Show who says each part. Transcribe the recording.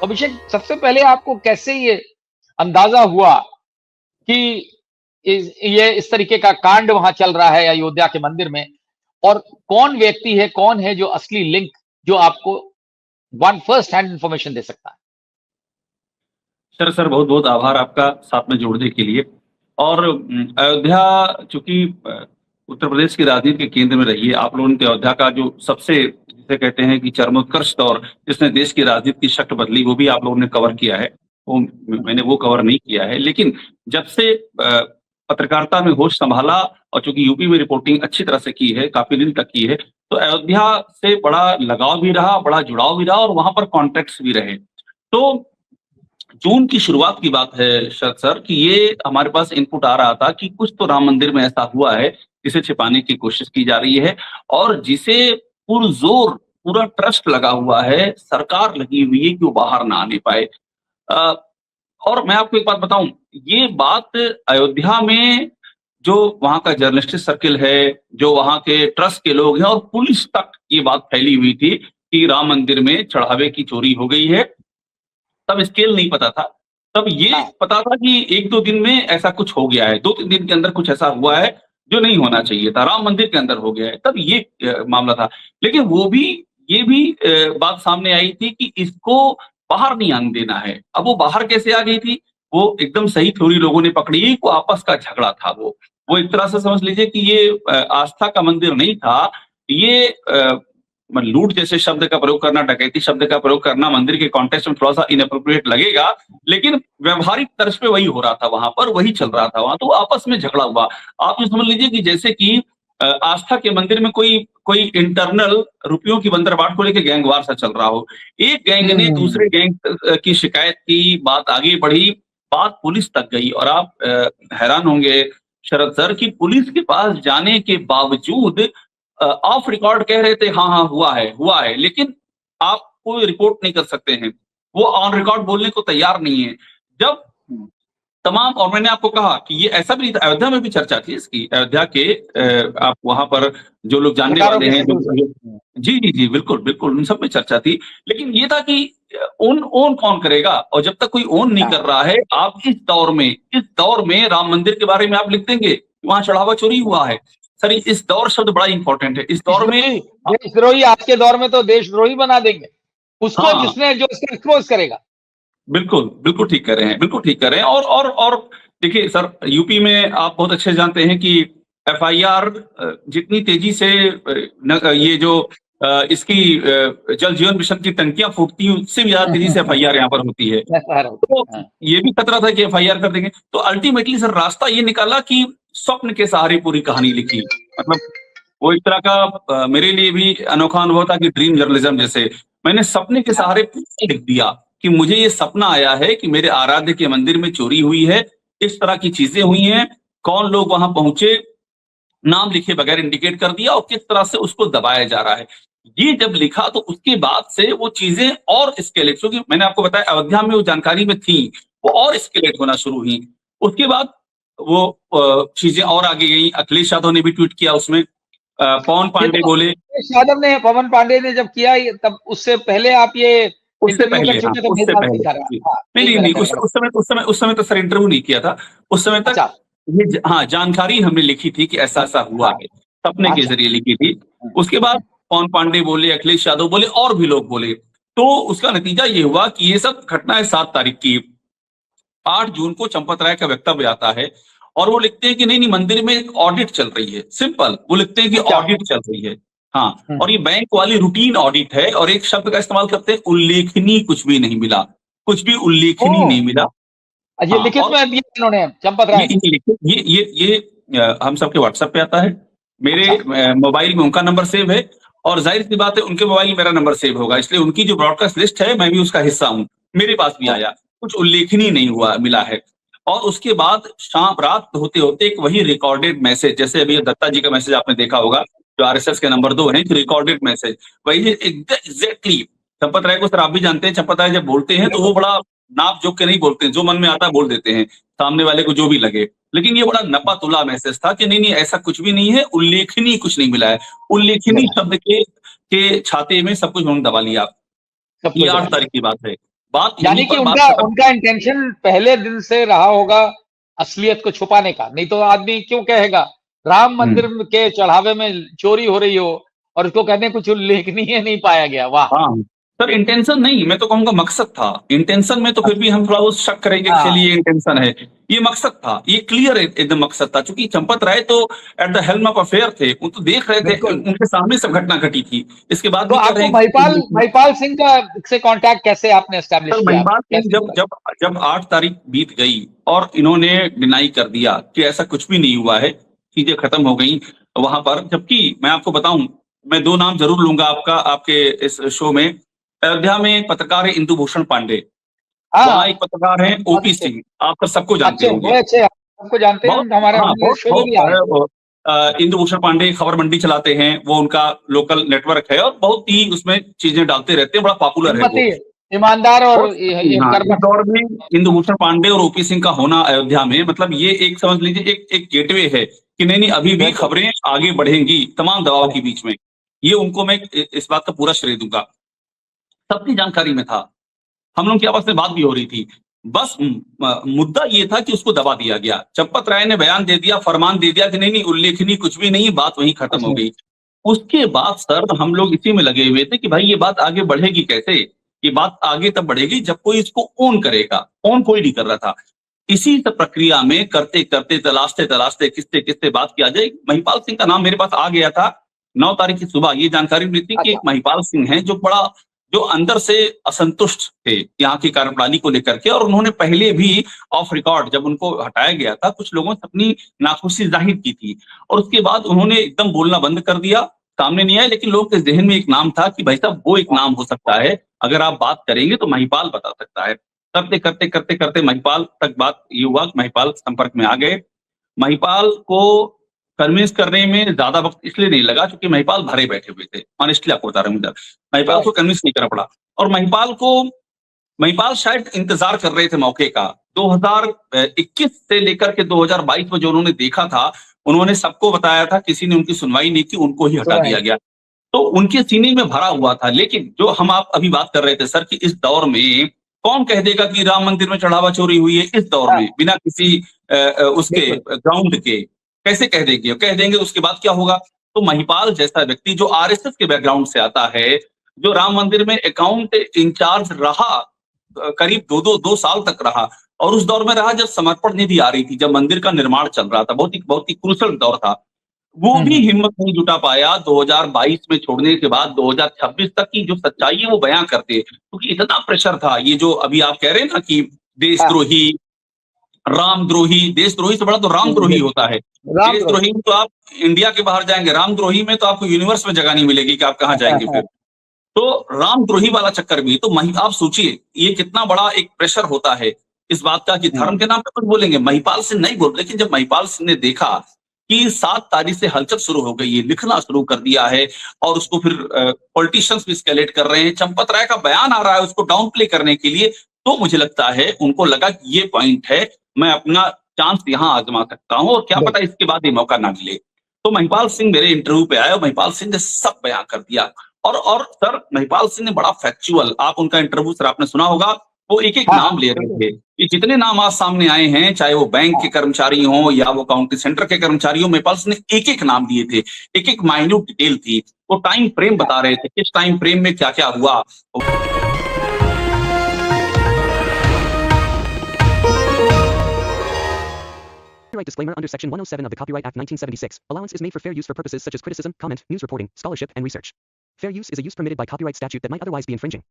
Speaker 1: अभिषेक, सबसे पहले आपको कैसे ये अंदाजा हुआ कि ये इस तरीके का कांड वहां चल रहा है अयोध्या के मंदिर में, और कौन व्यक्ति है, कौन है जो असली लिंक, जो आपको वन फर्स्ट हैंड इंफॉर्मेशन दे सकता है?
Speaker 2: सर बहुत बहुत आभार आपका साथ में जोड़ने के लिए। और अयोध्या चूंकि उत्तर प्रदेश की राजनीति के केंद्र में रही है, आप लोगों ने अयोध्या का जो सबसे जिसे कहते हैं कि चरमोत्कर्ष दौर जिसने देश की राजनीति की शक्ल बदली, वो भी आप लोगों ने कवर किया है। वो मैंने वो कवर नहीं किया है, लेकिन जब से पत्रकारिता में होश संभाला और चूंकि यूपी में रिपोर्टिंग अच्छी तरह से की है, काफी दिन तक की है, तो अयोध्या से बड़ा लगाव भी रहा, बड़ा जुड़ाव भी रहा और वहां पर कॉन्ट्रैक्ट्स भी रहे। तो जून की शुरुआत की बात है शरद सर कि ये हमारे पास इनपुट आ रहा था कि कुछ तो राम मंदिर में ऐसा हुआ है जिसे छिपाने की कोशिश की जा रही है और जिसे पुरजोर पूरा ट्रस्ट लगा हुआ है, सरकार लगी हुई है कि वो बाहर ना आने पाए। और मैं आपको एक बात बताऊं, ये बात अयोध्या में जो वहां का जर्नलिस्टिक सर्किल है, जो वहां के ट्रस्ट के लोग हैं और पुलिस तक ये बात फैली हुई थी कि राम मंदिर में चढ़ावे की चोरी हो गई है। तब स्केल नहीं पता था, तब ये पता था कि 1-2 दिन में ऐसा कुछ हो गया है, 2-3 दिन के अंदर कुछ ऐसा हुआ है जो नहीं होना चाहिए था, राम मंदिर के अंदर हो गया है, तब ये मामला था। लेकिन ये भी बात सामने आई थी कि इसको बाहर नहीं आने देना है। अब वो बाहर कैसे आ गई थी, वो एकदम सही थ्योरी लोगों ने पकड़ी, वो आपस का झगड़ा था। वो एक तरह से समझ लीजिए कि ये आस्था का मंदिर नहीं था, ये लूट जैसे शब्द का प्रयोग करना, डकैती शब्द का प्रयोग करना मंदिर के कॉन्टेक्स्ट में थोड़ा सा इनअप्रोप्रिएट लगेगा, लेकिन व्यवहारिक तर्ज पे वही हो रहा था, वहां पर वही चल रहा था वहां, तो आपस में झगड़ा हुआ। आप ये समझ लीजिए कि जैसे कि आस्था के मंदिर में कोई इंटरनल रुपयों की बंदरबाट को लेकर गैंगवार सा चल रहा हो, एक गैंग ने दूसरे गैंग की शिकायत की, बात आगे बढ़ी, बात पुलिस तक गई। और आप हैरान होंगे शरद सर कि पुलिस के पास जाने के बावजूद ऑफ रिकॉर्ड कह रहे थे हाँ हुआ है, लेकिन आप कोई रिपोर्ट नहीं कर सकते हैं, वो ऑन रिकॉर्ड बोलने को तैयार नहीं है। जब तमाम, और मैंने आपको कहा कि ये ऐसा भी नहीं था, अयोध्या में भी चर्चा थी इसकी, अयोध्या के आप वहां पर जो लोग जानने वाले हैं, जी बिल्कुल उन सब में चर्चा थी। लेकिन ये था कि ओन कौन करेगा, और जब तक कोई ओन नहीं कर रहा है, आप इस दौर में राम मंदिर के बारे में आप लिख देंगे वहां चढ़ावा चोरी हुआ है। सर इस दौर शब्द बड़ा इंपॉर्टेंट है। इस दौर में
Speaker 1: देशद्रोही, आज के दौर में तो देशद्रोही बना देंगे उसको, जिसने जो इसको एक्सपोज करेगा।
Speaker 2: बिल्कुल ठीक कर रहे हैं। और देखिए सर, यूपी में आप बहुत अच्छे जानते हैं कि एफआईआर जितनी तेजी से ये जो इसकी जल जीवन मिशन की टंकियां फूटती हैं, उससे भी ज्यादा तेजी से एफआईआर यहाँ पर होती है। तो ये भी खतरा था कि एफआईआर कर देंगे। तो अल्टीमेटली सर रास्ता ये निकाला कि स्वप्न के सहारे पूरी कहानी लिखी। मतलब वो एक तरह का मेरे लिए भी अनोखा अनुभव था कि ड्रीम जर्नलिज्म जैसे मैंने सपने के सहारे पूरा लिख दिया कि मुझे ये सपना आया है कि मेरे आराध्य के मंदिर में चोरी हुई है, इस तरह की चीजें हुई हैं, कौन लोग वहां पहुंचे, नाम लिखे बगैर इंडिकेट कर दिया, और किस तरह से उसको दबाया जा रहा है। ये जब लिखा तो उसके बाद से वो चीजें और स्केलेट, क्योंकि मैंने आपको बताया अयोध्या में वो जानकारी में थी, वो और स्केलेट होना शुरू हुई। उसके बाद वो चीजें और आगे गई। अखिलेश यादव ने भी ट्वीट किया उसमें, पवन पांडे बोले,
Speaker 1: पवन पांडे ने जब किया, तब उससे पहले आप ये
Speaker 2: उससे पहले नहीं, उस समय तो सर इंटरव्यू नहीं किया था, उस समय तक ये जानकारी हमने लिखी थी कि ऐसा हुआ है, सपने के जरिए लिखी थी। उसके बाद पवन पांडे बोले, अखिलेश यादव बोले और भी लोग बोले, तो उसका नतीजा ये हुआ कि ये सब घटना है 7 तारीख की। 8 जून को चंपत राय का वक्तव्य आता है और वो लिखते हैं कि नहीं मंदिर में एक ऑडिट चल रही है। सिंपल, वो लिखते हैं कि ऑडिट चल रही है, हाँ, और ये बैंक वाली रूटीन ऑडिट है। और एक शब्द का इस्तेमाल करते हैं, उल्लेखनीय कुछ भी नहीं मिला, कुछ भी उल्लेखनीय नहीं मिला।
Speaker 1: ये लिखित में दिया इन्होंने चंपत राय,
Speaker 2: ये हम सबके व्हाट्सएप पे आता है, मेरे मोबाइल में उनका नंबर सेव है, और जाहिर सी बात है उनके मोबाइल में मेरा नंबर सेव होगा, इसलिए उनकी जो ब्रॉडकास्ट लिस्ट है मैं भी उसका हिस्सा हूँ, मेरे पास भी आया, कुछ उल्लेखनीय नहीं हुआ मिला है। और उसके बाद शाम रात होते होते एक वही रिकॉर्डेड मैसेज, जैसे अभी दत्ता जी का मैसेज आपने देखा होगा जो आरएसएस के नंबर 2 है, रिकॉर्डेड मैसेज, वही एग्जैक्टली चंपत राय को सर आप भी जानते हैं, चंपत राय जब बोलते हैं तो वो बड़ा नाप जोक के नहीं बोलते हैं, जो मन में आता है बोल देते हैं, सामने वाले को जो भी लगे। लेकिन ये बड़ा नपा तुला मैसेज था कि नहीं ऐसा कुछ भी नहीं है, उल्लेखनीय कुछ नहीं मिला है। उल्लेखनीय शब्द के छाते में सब कुछ उन्होंने दबा लिया। ये 8 तारीख की बात है। बात
Speaker 1: यानी
Speaker 2: यहीं
Speaker 1: कि
Speaker 2: पर बात
Speaker 1: उनका
Speaker 2: खत्म।
Speaker 1: उनका इंटेंशन पहले दिन से रहा होगा असलियत को छुपाने का, नहीं तो आदमी क्यों कहेगा राम मंदिर के चढ़ावे में चोरी हो रही हो और उसको कहते हैं कुछ उल्लेखनीय नहीं पाया गया। वाह।
Speaker 2: हाँ, सर इंटेंशन नहीं, मैं तो कहूँगा मकसद था। इंटेंशन में तो फिर भी हम थोड़ा बहुत शक करेंगे कि
Speaker 1: हाँ,
Speaker 2: चलिए ये इंटेंशन है। ये मकसद था, ये क्लियर एकदम मकसद था। चूंकि चंपत राय तो at the helm of affair थे, वो तो देख रहे थे,
Speaker 1: बिल्कुल।
Speaker 2: उनके सामने सब घटना घटी थी। इसके बाद
Speaker 1: तो
Speaker 2: भी कह रहे
Speaker 1: आपको
Speaker 2: हैं
Speaker 1: महिपाल
Speaker 2: कि
Speaker 1: महिपाल सिंह का से कांटेक्ट कैसे आपने एस्टैब्लिश
Speaker 2: सर
Speaker 1: किया?
Speaker 2: महिपाल सिंह
Speaker 1: कैसे
Speaker 2: जब
Speaker 1: पता?
Speaker 2: जब जब 8 तारीख बीत गई और इन्होंने डिनाई कर दिया कि ऐसा कुछ भी नहीं हुआ है, चीजें खत्म हो गई वहां पर। जबकि मैं आपको बताऊं, मैं 2 नाम जरूर लूंगा आपके इस शो में। अयोध्या में एक पत्रकार है इंदु भूषण पांडे,
Speaker 1: हाँ,
Speaker 2: वहाँ एक पत्रकार है
Speaker 1: बहुत
Speaker 2: ओपी
Speaker 1: अच्छे।
Speaker 2: सिंह, आप तो सबको जानते
Speaker 1: अच्छे,
Speaker 2: होंगे।
Speaker 1: बड़े अच्छे आपको जानते हैं,
Speaker 2: बहुत
Speaker 1: हमारे
Speaker 2: हाँ,
Speaker 1: हमारे
Speaker 2: बहुत
Speaker 1: शो में
Speaker 2: बहुत
Speaker 1: भी आए हैं।
Speaker 2: इंदु भूषण पांडे खबर मंडी चलाते हैं, वो उनका लोकल नेटवर्क है और बहुत ही उसमें चीजें डालते रहते हैं, बड़ा पॉपुलर है वो।
Speaker 1: हिम्मती, ईमानदार और
Speaker 2: और
Speaker 1: ये
Speaker 2: हाँ, इस
Speaker 1: कर्मठ।
Speaker 2: दौर में इंदुभूषण पांडे और ओपी सिंह का होना अयोध्या में, मतलब ये एक समझ लीजिए एक गेटवे है कि नहीं नहीं अभी भी
Speaker 1: बिल्कुल।
Speaker 2: खबरें आगे बढ़ेंगी तमाम दबाव के बीच में। ये उनको मैं इस बात का पूरा श्रेय दूंगा। सबकी जानकारी में था, हम लोग की आपस में बात भी हो रही थी। बस मुद्दा ये था कि उसको दबा दिया गया। चंपत राय ने बयान दे दिया, फरमान दे दिया कि नहीं नहीं उल्लेखनीय कुछ भी नहीं, बात वहीं खत्म
Speaker 1: कुछ
Speaker 2: हो
Speaker 1: नहीं।
Speaker 2: गई। उसके बाद सर हम लोग इसी में लगे हुए थे कि भाई ये बात आगे बढ़ेगी कैसे। ये बात आगे तब बढ़ेगी जब कोई इसको ओन करेगा। ओन कोई नहीं कर रहा था। इसी प्रक्रिया में करते करते तलाशते तलाशते किससे किससे बात किया जाए, महिपाल सिंह का नाम मेरे पास आ गया था। 9 तारीख की सुबह ये जानकारी मिली थी कि एक
Speaker 1: अच्छा,
Speaker 2: महिपाल सिंह हैं जो अंदर से असंतुष्ट थे यहाँ की कार्यप्रणाली को लेकर के, और उन्होंने पहले भी ऑफ रिकॉर्ड जब उनको हटाया गया था कुछ लोगों से अपनी नाखुशी जाहिर की थी, और उसके बाद उन्होंने एकदम बोलना बंद कर दिया, सामने नहीं आए। लेकिन लोगों के जहन में एक नाम था कि भाई साहब वो एक नाम हो सकता है, अगर आप बात करेंगे तो महिपाल बता सकता है। करते करते करते करते महिपाल तक बात ये हुआ कि महिपाल संपर्क में आ गए। महिपाल को कन्विंस करने में ज्यादा वक्त इसलिए नहीं लगा क्योंकि महिपाल भरे बैठे हुए थे। ऑनेस्टली आपको बता रहा हूँ, महिपाल को कन्विंस नहीं करना पड़ा। और महिपाल शायद इंतजार कर रहे थे मौके का। 2021 से लेकर के 2022 में जो उन्होंने देखा था, उन्होंने सबको बताया था, किसी ने उनकी सुनवाई नहीं की, उनको ही हटा दिया गया। तो उनके सीने में भरा हुआ था। लेकिन जो हम आप अभी बात कर रहे थे सर कि इस दौर में कौन कह देगा कि राम मंदिर में चढ़ावा चोरी हुई है, इस दौर
Speaker 1: हाँ,
Speaker 2: में बिना किसी उसके
Speaker 1: बिल्कुल।
Speaker 2: ग्राउंड के कैसे कह देंगे, कह देंगे उसके बाद क्या होगा। तो महिपाल जैसा व्यक्ति जो आरएसएस के बैकग्राउंड से आता है, जो राम मंदिर में अकाउंट इंचार्ज रहा, करीब 2 साल तक रहा, और उस दौर में रहा जब समर्पण निधि आ रही थी, जब मंदिर का निर्माण चल रहा था, बहुत ही क्रूशल दौर था। वो भी हिम्मत नहीं जुटा पाया 2022 में छोड़ने के बाद 2026 तक की जो सच्चाई है वो बयां करते, क्योंकि इतना प्रेशर था। ये जो अभी आप कह रहे हैं ना कि
Speaker 1: हाँ,
Speaker 2: देशद्रोही, रामद्रोही, देशद्रोही से बड़ा तो रामद्रोही होता है।
Speaker 1: रामद्रोही।
Speaker 2: देशद्रोही में तो आप इंडिया के बाहर जाएंगे, रामद्रोही में तो आपको यूनिवर्स में जगह नहीं मिलेगी कि आप कहाँ
Speaker 1: हाँ,
Speaker 2: जाएंगे
Speaker 1: हाँ,
Speaker 2: फिर। तो रामद्रोही वाला चक्कर भी तो आप सोचिए ये कितना बड़ा एक प्रेशर होता है इस बात का कि धर्म के नाम पे कुछ बोलेंगे। महिपाल सिंह नहीं बोल, लेकिन जब महिपाल सिंह ने देखा कि 7 तारीख से हलचल शुरू हो गई है, लिखना शुरू कर दिया है, और उसको फिर पॉलिटिशियंस भी स्केलेट कर रहे हैं, चंपत राय का बयान आ रहा है उसको डाउन प्ले करने के लिए, तो मुझे लगता है उनको लगा कि ये पॉइंट है, मैं अपना चांस यहाँ आजमा सकता हूँ, और क्या पता इसके बाद ये मौका ना मिले। तो महिपाल सिंह मेरे इंटरव्यू पे आए और महिपाल सिंह ने सब बयान कर दिया। और सर महिपाल सिंह ने बड़ा फैक्चुअल, आप उनका इंटरव्यू सर आपने सुना होगा, वो एक एक
Speaker 1: हाँ,
Speaker 2: नाम ले रहे थे कि जितने नाम आज सामने आए हैं, चाहे वो बैंक के कर्मचारी हों या वो काउंटी सेंटर के कर्मचारी हों, महिपाल सिंह ने एक एक नाम दिए थे, एक एक माइन्यूट डिटेल थी, वो टाइम फ्रेम बता रहे थे किस टाइम फ्रेम में क्या क्या हुआ।
Speaker 3: Copyright disclaimer under Section 107 of the Copyright Act 1976. Allowance is made for fair use for purposes such as criticism, comment, news reporting, scholarship, and research. Fair use is a use permitted by copyright statute that might otherwise be infringing.